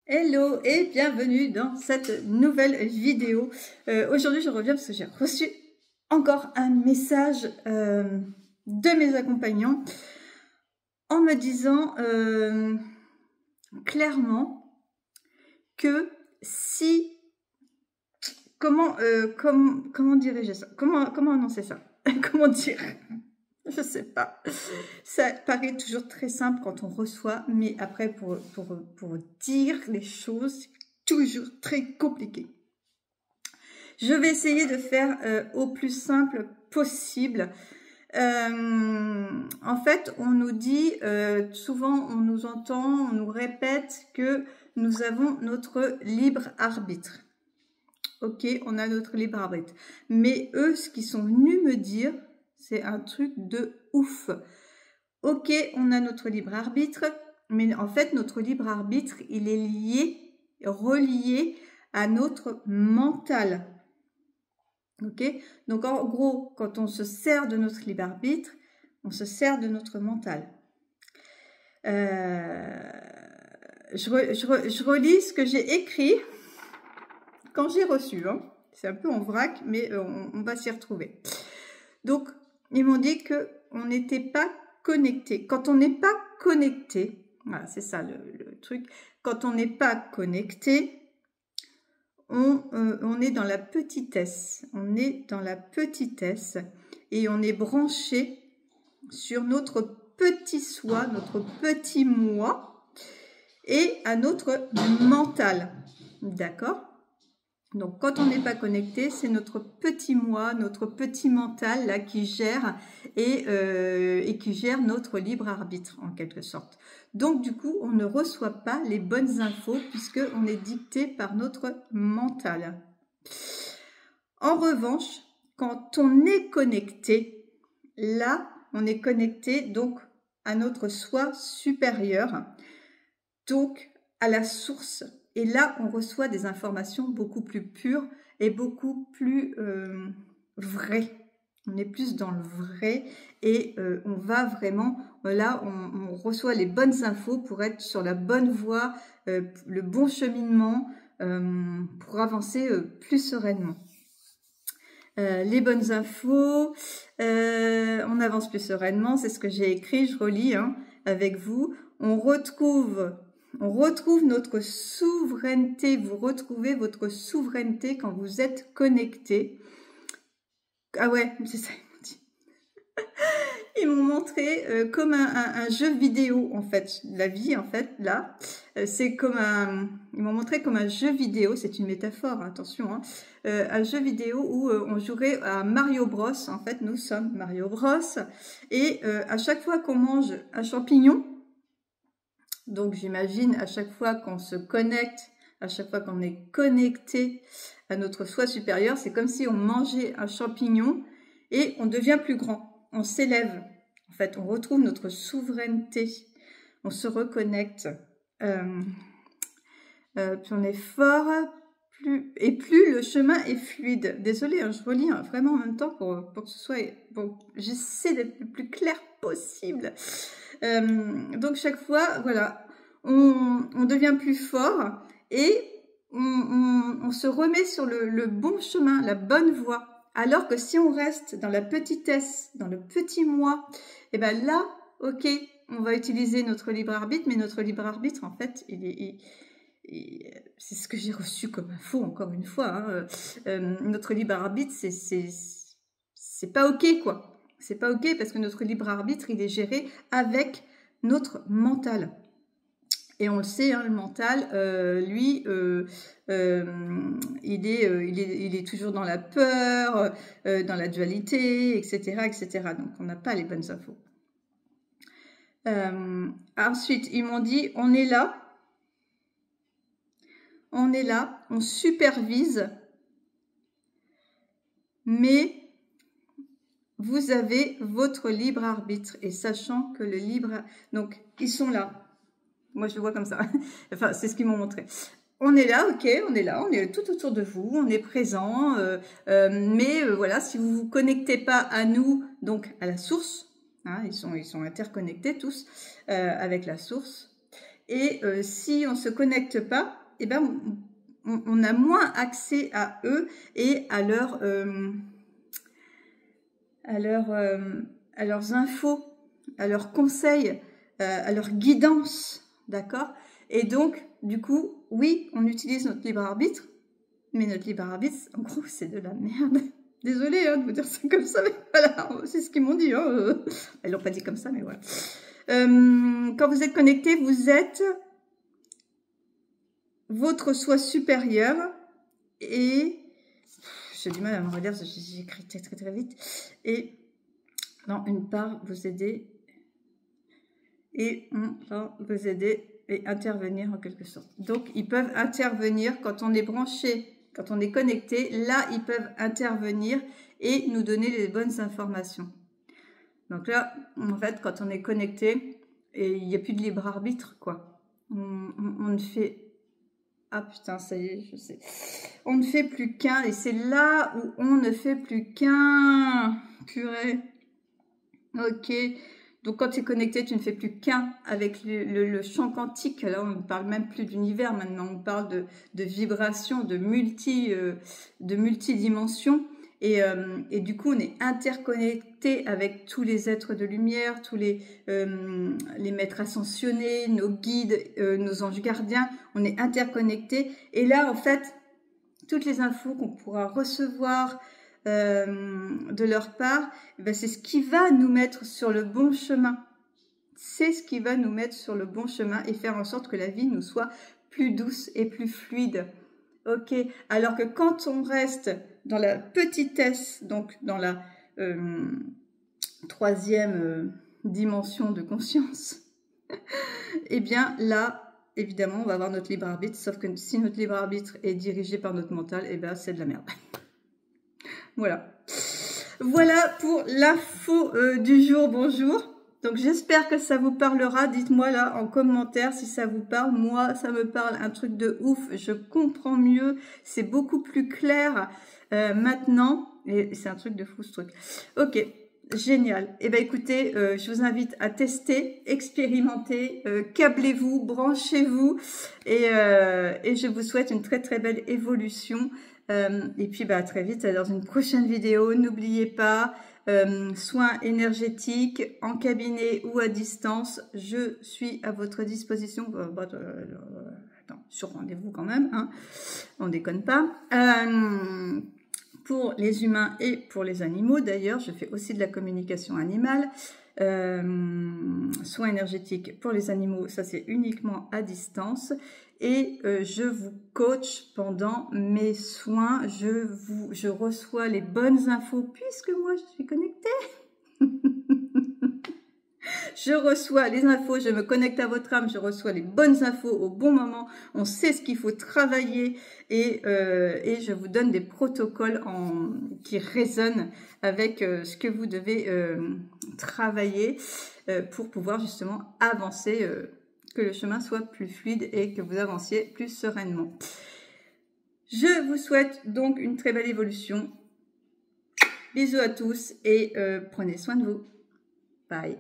Hello et bienvenue dans cette nouvelle vidéo. Aujourd'hui je reviens parce que j'ai reçu encore un message de mes accompagnants en me disant clairement que si... Comment dirais-je ça? Comment annoncer ça? Comment dire? Je sais pas. Ça paraît toujours très simple quand on reçoit, mais après pour dire les choses, c'est toujours très compliqué. Je vais essayer de faire au plus simple possible. En fait, on nous dit, souvent on nous entend, on nous répète que nous avons notre libre arbitre. Ok, on a notre libre arbitre. Mais eux, ce qu'ils sont venus me dire, c'est un truc de ouf. Ok, on a notre libre arbitre, mais en fait, notre libre arbitre, il est relié à notre mental. Ok, donc en gros, quand on se sert de notre libre arbitre, on se sert de notre mental. Je relis ce que j'ai écrit quand j'ai reçu. Hein. C'est un peu en vrac, mais on va s'y retrouver. Donc, ils m'ont dit qu'on n'était pas connecté. Quand on n'est pas connecté, voilà, c'est ça le truc. Quand on n'est pas connecté, on est dans la petitesse. On est dans la petitesse et on est branché sur notre petit soi, notre petit moi et à notre mental. D'accord ? Donc, quand on n'est pas connecté, c'est notre petit moi, notre petit mental là qui gère et qui gère notre libre arbitre en quelque sorte. Donc, du coup, on ne reçoit pas les bonnes infos puisque on est dicté par notre mental. En revanche, quand on est connecté, là, on est connecté donc à notre soi supérieur, donc à la source. Et là, on reçoit des informations beaucoup plus pures et beaucoup plus vraies. On est plus dans le vrai et on va vraiment, là, on reçoit les bonnes infos pour être sur la bonne voie, le bon cheminement, pour avancer plus sereinement. Les bonnes infos, on avance plus sereinement, c'est ce que j'ai écrit, je relis avec vous. On retrouve notre souveraineté, vous retrouvez votre souveraineté quand vous êtes connecté. Ah ouais, c'est ça, ils m'ont dit. Ils m'ont montré comme un jeu vidéo, en fait. La vie, en fait, là, c'est comme un... Ils m'ont montré comme un jeu vidéo, c'est une métaphore, attention, hein, un jeu vidéo où on jouerait à Mario Bros. En fait, nous sommes Mario Bros. Et à chaque fois qu'on mange un champignon, donc j'imagine à chaque fois qu'on se connecte, à chaque fois qu'on est connecté à notre soi supérieur, c'est comme si on mangeait un champignon et on devient plus grand, on s'élève. En fait, on retrouve notre souveraineté, on se reconnecte, puis on est fort, plus le chemin est fluide. Désolée, je relis vraiment en même temps pour que ce soit... Bon, j'essaie d'être le plus clair possible. Donc chaque fois, voilà, on devient plus fort et on se remet sur le bon chemin, la bonne voie. Alors que si on reste dans la petitesse, dans le petit moi, et ben là, ok, on va utiliser notre libre arbitre, mais notre libre arbitre, en fait, c'est ce que j'ai reçu comme info, encore une fois. Notre libre arbitre, c'est pas ok, quoi. C'est pas ok parce que notre libre arbitre, il est géré avec notre mental. Et on le sait, le mental, lui, il est toujours dans la peur, dans la dualité, etc., etc. Donc, on n'a pas les bonnes infos. Ensuite, ils m'ont dit, on est là, on supervise, mais vous avez votre libre arbitre. Et sachant que le libre... Donc, ils sont là. Moi, je le vois comme ça. Enfin, c'est ce qu'ils m'ont montré. On est là, ok, on est tout autour de vous, on est présent. Mais voilà, si vous ne vous connectez pas à nous, donc à la source, ils sont interconnectés tous avec la source, Et si on ne se connecte pas, eh ben, on a moins accès à eux et à leurs infos, à leurs conseils, à leur guidance, d'accord? Et donc, du coup, oui, on utilise notre libre arbitre, mais notre libre arbitre, en gros, c'est de la merde. Désolée de vous dire ça comme ça, mais voilà, c'est ce qu'ils m'ont dit. Hein. Ils l'ont pas dit comme ça, mais voilà. Quand vous êtes connecté, vous êtes votre soi supérieur et j'ai du mal à me relire, j'écris très vite. Et dans une part, vous aider et on va vous aider et intervenir en quelque sorte. Donc, ils peuvent intervenir quand on est branché, quand on est connecté. Là, ils peuvent intervenir et nous donner les bonnes informations. Donc là, en fait, quand on est connecté, et il n'y a plus de libre arbitre, quoi. On ne fait... Ah putain, ça y est, je sais. On ne fait plus qu'un, et c'est là où on ne fait plus qu'un. Purée. Ok. Donc quand tu es connecté, tu ne fais plus qu'un avec le champ quantique. Là, on ne parle même plus d'univers maintenant. On parle de vibrations, de multidimensions. Et du coup, on est interconnecté avec tous les êtres de lumière, tous les maîtres ascensionnés, nos guides, nos anges gardiens. On est interconnecté. Et là, en fait, toutes les infos qu'on pourra recevoir de leur part, ben c'est ce qui va nous mettre sur le bon chemin. C'est ce qui va nous mettre sur le bon chemin et faire en sorte que la vie nous soit plus douce et plus fluide. Ok. Alors que quand on reste dans la petitesse, donc dans la troisième dimension de conscience, eh bien là, évidemment, on va avoir notre libre arbitre. Sauf que si notre libre arbitre est dirigé par notre mental, eh bien c'est de la merde. Voilà. Voilà pour l'info du jour. Bonjour. Donc j'espère que ça vous parlera. Dites-moi là en commentaire si ça vous parle. Moi, ça me parle un truc de ouf. Je comprends mieux. C'est beaucoup plus clair maintenant. Et c'est un truc de fou ce truc. Ok, génial. Eh bien écoutez, je vous invite à tester, expérimenter, câblez-vous, branchez-vous. Et je vous souhaite une très très belle évolution. Et puis à très vite dans une prochaine vidéo. N'oubliez pas, soins énergétiques en cabinet ou à distance, je suis à votre disposition. Attends, sur rendez-vous quand même, hein, on déconne pas. Pour les humains et pour les animaux d'ailleurs, je fais aussi de la communication animale. Soins énergétiques pour les animaux, ça c'est uniquement à distance. Et je vous coach pendant mes soins, je reçois les bonnes infos puisque moi je suis connectée. Je reçois les infos, je me connecte à votre âme, je reçois les bonnes infos au bon moment, on sait ce qu'il faut travailler et je vous donne des protocoles qui résonnent avec ce que vous devez travailler pour pouvoir justement avancer, que le chemin soit plus fluide et que vous avanciez plus sereinement. Je vous souhaite donc une très belle évolution. Bisous à tous et prenez soin de vous. Bye.